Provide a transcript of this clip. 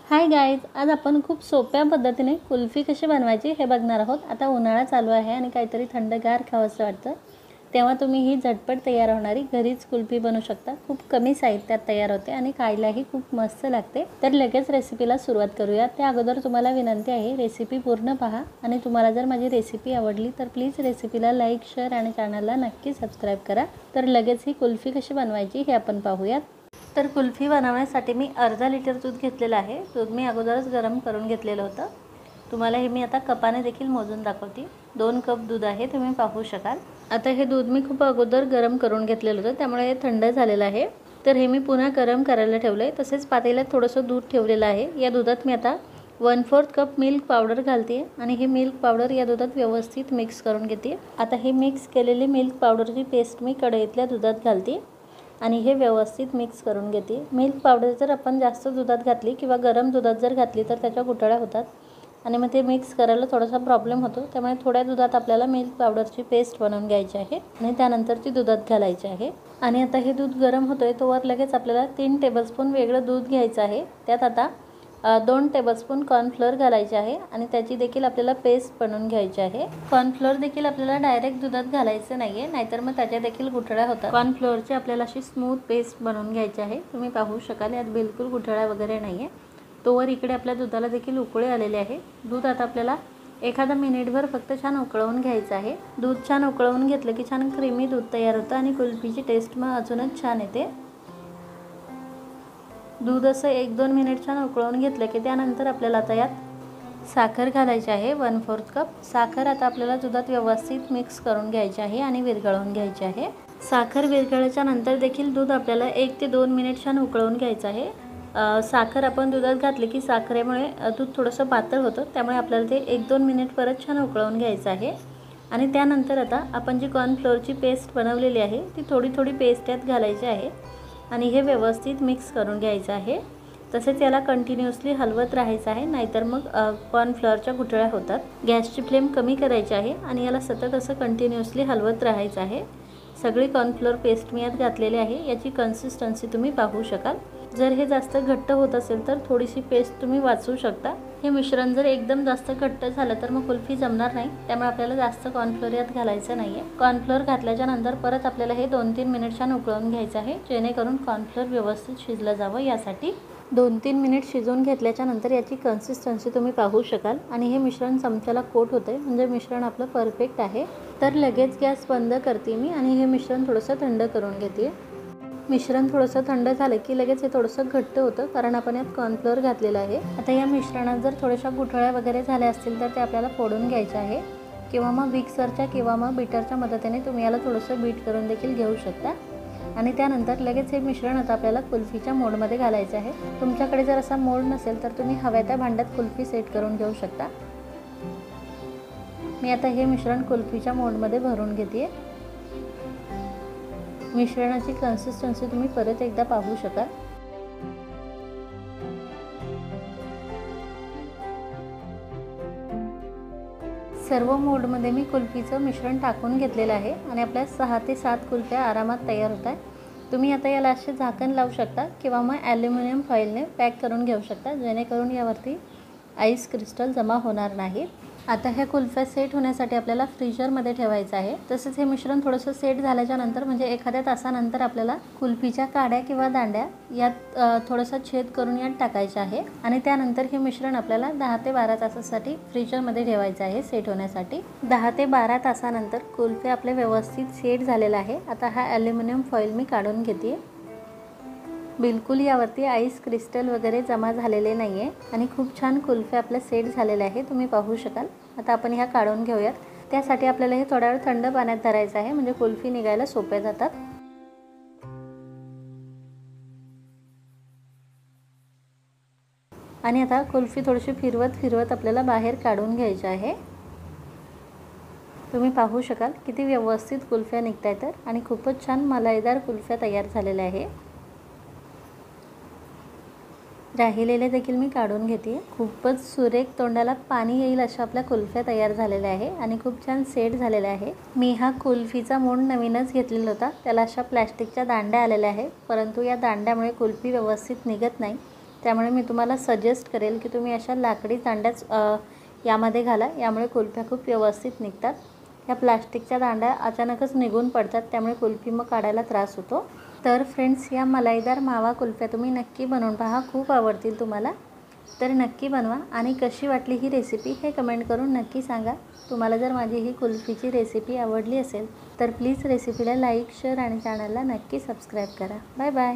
Hi guys, आज आपण खूप सोप्या पद्धतीने कुल्फी कशी बनवायची हे बघणार आहोत। आता उन्हाळा चालू आहे आणि काहीतरी थंडगार खावंसं वाटतं, तेव्हा तुम्ही ही झटपट तयार होणारी घरीच कुल्फी बनवू शकता। खूप कमी साहित्यात तयार होते आणि खायलाही खूप मस्त लागते। तर लगेच रेसिपीला सुरुवात करूया। त्या अगोदर तुम्हाला विनंती आहे, रेसिपी पूर्ण पहा आणि तुम्हाला जर माझी रेसिपी आवडली तर प्लीज रेसिपीला लाईक, शेअर आणि चॅनलला नक्की सबस्क्राईब करा। तर लगेच ही कुल्फी कशी बनवायची हे आपण पाहूयात। तर कुल्फी बनवण्यासाठी मी अर्धा लिटर दूध घेतलेलं आहे। दूध मी अगोदरच गरम करून घेतलेलं होतं। तुम्हाला हे मी आता कपाने देखील मोजून दाखवते। 2 कप दूध आहे, तुम्ही पाहू शकाल। आता हे दूध मी खूप अगोदर गरम करून घेतलेलं होतं, त्यामुळे हे थंड झालेलं आहे। तर हे मी पुन्हा गरम करायला ठेवलंय। तसेच पातेल्यात थोडंसं दूध ठेवलेलं आहे। या दुधात मी आता 1/4 कप मिल्क पावडर घालते आणि हे मिल्क पावडर या दुधात व्यवस्थित मिक्स करून घेते। आता हे मिक्स केलेली मिल्क पावडरची पेस्ट मी कढईतल्या दुधात घालते आणि हे व्यवस्थित मिक्स करून घेते। मिल्क पावडर जर आपण जास्त दुधात घातली किंवा गरम दुधात जर घातली तर त्याच्या गुठळ्या होतात आणि मग ते मिक्स करायला थोडासा प्रॉब्लेम होतो। त्यामुळे थोड्या दुधात आपल्याला मिल्क पावडरची पेस्ट बनवून घ्यायची आहे आणि त्यानंतर ती दुधात घालायची आहे। आणि आता हे दूध गरम होतोय तोवर लगेच आपल्याला 3 टेबलस्पून वेगळं दूध घ्यायचं आहे। त्यात आता 2 टेबलस्पून कॉर्नफ्लोअर घालायचे आहे आणि त्याची देखील आपल्याला पेस्ट बनवून घ्यायची आहे। कॉर्नफ्लोअर देखील आपल्याला डायरेक्ट दुधात घालायचं नाहीये, नाहीतर मग त्याच्या देखील गुठळ्या होतात। कॉर्नफ्लोअरची आपल्याला अशी स्मूथ पेस्ट बनवून घ्यायची आहे। तुम्ही पाहू शकाल यात बिलकुल गुठळ्या वगैरे नाहीये। तोवर इकडे आपल्या दुधाला देखील उकळी आलेली आहे। दूध आता आपल्याला एखादा मिनिटभर फक्त छान उकळवून घ्यायचं आहे। दूध छान उकळवून घेतलं की छान क्रीमी दूध तयार होतं आणि कुल्फीची टेस्ट मग अजूनच छान येते। दूध असं 1-2 मिनिट छान उकळवून घेतलं की त्यानंतर आपल्याला आता यात साखर घालायची आहे। 1/4 कप साखर आता आपल्याला दुधात व्यवस्थित मिक्स करून घ्यायची आहे आणि विरघळवून घ्यायची आहे। साखर विरघळल्याच्या नंतर देखील दूध आपल्याला 1 ते 2 मिनिट छान उकळवून घ्यायचं आहे। साखर आपण दुधात घातली की साखरेमुळे दूध थोडंसं पातळ होतं, त्यामुळे आपल्याला ते 1-2 मिनिट परत छान उकळवून घ्यायचं आहे। आणि त्यानंतर आता आपण जी कॉर्नफ्लोअरची पेस्ट बनवलेली आहे ती थोडी थोडी पेस्ट यात घालायची आहे आणि हे व्यवस्थित मिक्स करून घ्यायचं आहे। तसेच याला कंटिन्युअसली हलवत राहायचं आहे, नाहीतर मग कॉर्नफ्लोअरच्या गुठळ्या होतात। गॅसची फ्लेम कमी करायची आहे आणि याला सतत असं कंटिन्युअसली हलवत राहायचं आहे। सगळी कॉर्नफ्लोअर पेस्ट मी यात घातलेली आहे। याची कन्सिस्टन्सी तुम्ही पाहू शकाल। जर हे जास्त घट्ट होत असेल तर थोडीशी पेस्ट तुम्ही वाचवू शकता। हे मिश्रण जर एकदम जास्त घट्ट झालं तर मग कुल्फी जमणार नाही, त्यामुळे आपल्याला जास्त कॉर्नफ्लोअर यात घालायचं नाहीये। कॉर्नफ्लोअर घातल्याच्या नंतर परत आपल्याला हे 2-3 मिनिट छान उकळवून घ्यायचं आहे, जेणेकरून कॉर्नफ्लोअर व्यवस्थित शिजलं जावं यासाठी। 2-3 मिनिट शिजवून घेतल्याच्या नंतर याची कन्सिस्टन्सी तुम्ही पाहू शकाल आणि हे मिश्रण चमच्याला कोट होते, म्हणजे मिश्रण आपलं परफेक्ट आहे। तर लगेच गॅस बंद करते मी आणि हे मिश्रण थोडंसं थंड करून घेते। मिश्रण थोडंसं थंड झालं की लगेच हे थोडंसं घट्ट होतं, कारण आपण यात कॉर्नफ्लोअर घातलेलं आहे। आता या मिश्रणात जर थोड्याशा गुठळ्या वगैरे झाल्या असतील तर ते आपल्याला फोडून घ्यायचे आहे, किंवा मग मिक्सरच्या किंवा मग बीटरच्या मदतीने तुम्ही याला थोडंसं बीट करून देखील घेऊ शकता। आणि त्यानंतर लगेच हे मिश्रण आता आपल्याला कुल्फीच्या मोडमध्ये घालायचे आहे। तुमच्याकडे जर असा मोड नसेल तर तुम्ही हव्या त्या भांड्यात कुल्फी सेट करून घेऊ शकता। मी आता हे मिश्रण कुल्फीच्या मोडमध्ये भरून घेते। मिश्रणाची कन्सिस्टन्सी तुम्ही परत एकदा पाहू शकाल। सर्व मोडमध्ये मी कुल्फीचं मिश्रण टाकून घेतलेलं आहे आणि आपल्या 6 ते 7 कुल्फ्या आरामात तयार होत आहेत। तुम्ही आता याला असे झाकण लावू शकता किंवा मग ॲल्युमिनियम फॉइलने पॅक करून घेऊ शकता, जेणेकरून यावरती आईस क्रिस्टल जमा होणार नाहीत। आता ह्या कुल्फ्या सेट होण्यासाठी आपल्याला फ्रीजरमध्ये ठेवायचं आहे। तसेच हे मिश्रण थोडंसं सेट झाल्याच्या नंतर म्हणजे एखाद्या तासानंतर आपल्याला कुल्फीच्या काड्या किंवा दांड्या यात थोडंसं छेद करून यात टाकायचे आहे आणि त्यानंतर हे मिश्रण आपल्याला 10 ते 12 तासासाठी फ्रीजरमध्ये ठेवायचं आहे सेट होण्यासाठी। 10 ते 12 तासानंतर कुल्फी आपले व्यवस्थित सेट झालेला आहे। आता हा ॲल्युमिनियम फॉइल मी काढून घेते। बिलकुल यावरती आईस क्रिस्टल वगैरे जमा झालेले नाही आहे आणि खूप छान कुल्फ्या आपल्या सेट झालेल्या आहे, तुम्ही पाहू शकाल। आता आपण ह्या काढून घेऊयात। त्यासाठी आपल्याला हे थोड्या वेळ थंड पाण्यात धरायचं आहे, म्हणजे कुल्फी निघायला सोपे जातात। आणि आता कुल्फी थोडीशी फिरवत आपल्याला बाहेर काढून घ्यायची आहे। तुम्ही पाहू शकाल किती व्यवस्थित कुल्फ्या निघतायत आणि खूपच छान मलाईदार कुल्फ्या तयार झालेल्या आहे। राहिलेले देखील मी काढून घेते। खूपच सुरेख तोंडाला पाणी येईल अशा आपल्या कुल्फ्या तयार झालेल्या आहे आणि खूप छान सेट झालेल्या आहे। मी हा कुल्फीचा मोड नवीनच घेतलेला होता, त्याला अशा प्लॅस्टिकच्या दांड्या आलेल्या आहे, परंतु या दांड्यामुळे कुल्फी व्यवस्थित निघत नाही, त्यामुळे मी तुम्हाला सजेस्ट करेल की तुम्ही अशा लाकडी दांड्याच यामध्ये घाला, यामुळे कुल्फ्या खूप व्यवस्थित निघतात. ह्या प्लास्टिकच्या दांड्या अचानकच निघून पडतात, त्यामुळे कुल्फी मग काढायला त्रास होतो. तर फ्रेंड्स, या मलाईदार मावा कुल्फ्या तुम्ही नक्की बनवून पहा, खूप आवडतील तुम्हाला. तर नक्की बनवा आणि कशी वाटली ही रेसिपी हे कमेंट करून नक्की सांगा. तुम्हाला जर माझी ही कुल्फीची रेसिपी आवडली असेल तर प्लीज रेसिपीला लाईक, शेअर आणि चॅनलला नक्की सबस्क्राईब करा. Bye bye.